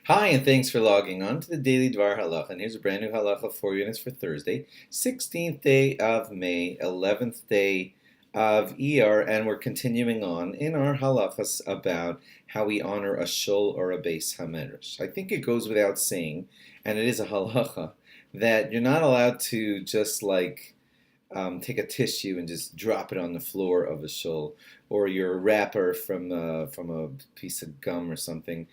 Hi, and thanks for logging on to the Daily DVAR Halacha. And here's a brand new halacha for you, and it's for Thursday, 16th day of May, 11th day of Iyar, and we're continuing on in our halachas about how we honor a shul or a beis hamedrash. I think it goes without saying, and it is a halacha, that you're not allowed to just take a tissue and just drop it on the floor of a shul, or your wrapper from a piece of gum or something.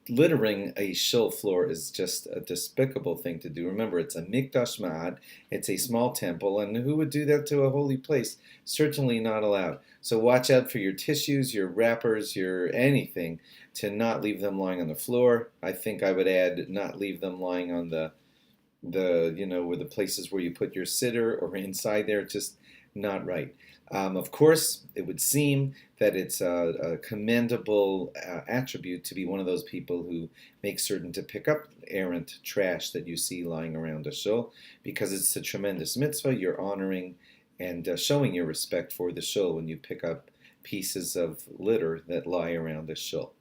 Littering a shul floor is just a despicable thing to do. Remember, it's a mikdash ma'ad, it's a small temple, and who would do that to a holy place? Certainly not allowed. So watch out for your tissues, your wrappers, your anything, to not leave them lying on the floor. I think I would add not leave them lying on where the places where you put your sitter or inside there, just not right. Of course, it would seem that it's a commendable attribute to be one of those people who make certain to pick up errant trash that you see lying around a shul, because it's a tremendous mitzvah. You're honoring and showing your respect for the shul when you pick up pieces of litter that lie around a shul.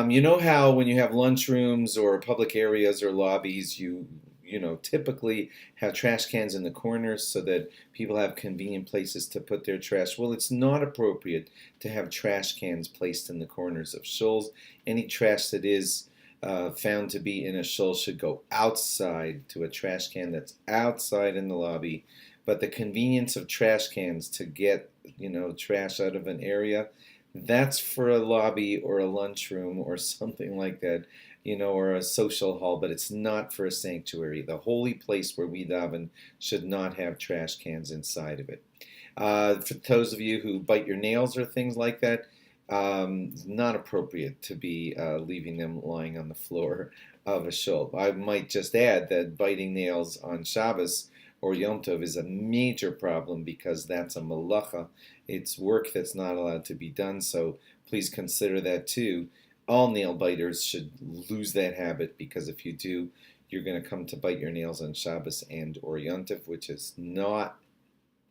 You know how when you have lunchrooms or public areas or lobbies, you typically have trash cans in the corners so that people have convenient places to put their trash. Well, it's not appropriate to have trash cans placed in the corners of shuls. Any trash that is found to be in a shul should go outside to a trash can that's outside in the lobby. But the convenience of trash cans to get trash out of an area, that's for a lobby or a lunchroom or something like that, or a social hall, but it's not for a sanctuary. The holy place where we daven should not have trash cans inside of it. For those of you who bite your nails or things like that, it's not appropriate to be leaving them lying on the floor of a shul. I might just add that biting nails on Shabbos or Yom Tov is a major problem because that's a malacha. It's work that's not allowed to be done, so please consider that too. All nail biters should lose that habit, because if you do, you're going to come to bite your nails on Shabbos and or Yom Tov, which is not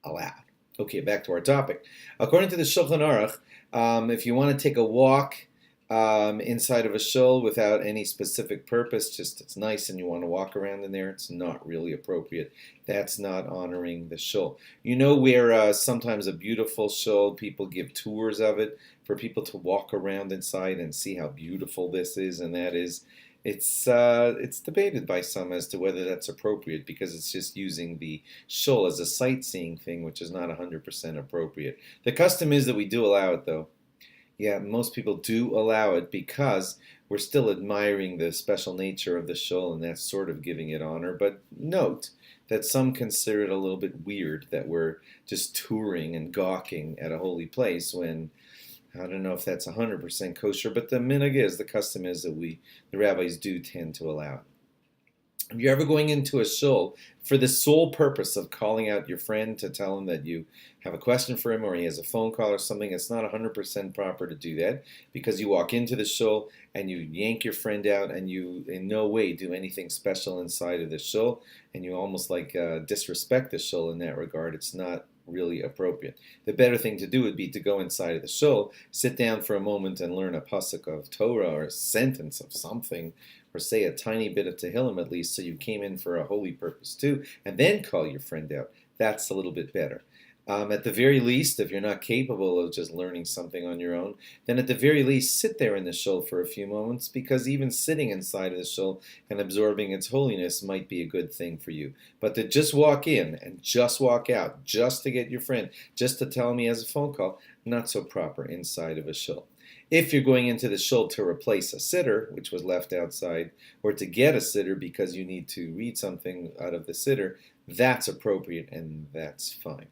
allowed. Okay, back to our topic. According to the Shulchan Aruch, if you want to take a walk inside of a shul without any specific purpose, just it's nice and you want to walk around in there, it's not really appropriate. That's not honoring the shul. You know where sometimes a beautiful shul, people give tours of it for people to walk around inside and see how beautiful this is and that is. It's debated by some as to whether that's appropriate, because it's just using the shul as a sightseeing thing, which is not 100% appropriate. The custom is that we do allow it, though. Yeah, most people do allow it because we're still admiring the special nature of the shul, and that's sort of giving it honor. But note that some consider it a little bit weird that we're just touring and gawking at a holy place when I don't know if that's 100% kosher, but the minhag is, the custom is that the rabbis do tend to allow it. If you're ever going into a shul for the sole purpose of calling out your friend to tell him that you have a question for him or he has a phone call or something, it's not 100% proper to do that, because you walk into the shul and you yank your friend out and you in no way do anything special inside of the shul, and you almost disrespect the shul in that regard. It's not really appropriate. The better thing to do would be to go inside of the shul, sit down for a moment and learn a pasuk of Torah or a sentence of something, or say a tiny bit of Tehillim at least, so you came in for a holy purpose too, and then call your friend out. That's a little bit better. At the very least, if you're not capable of just learning something on your own, then at the very least sit there in the shul for a few moments, because even sitting inside of the shul and absorbing its holiness might be a good thing for you. But to just walk in and just walk out, just to get your friend, just to tell him he has a phone call, not so proper inside of a shul. If you're going into the shul to replace a sitter, which was left outside, or to get a sitter because you need to read something out of the sitter, that's appropriate and that's fine.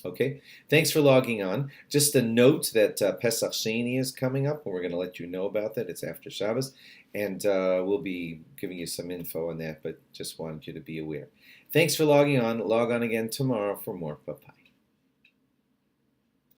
Okay, thanks for logging on. Just a note that Pesach Sheni is coming up, and we're going to let you know about that. It's after Shabbos, and we'll be giving you some info on that, but just wanted you to be aware. Thanks for logging on. Log on again tomorrow for more. Bye-bye.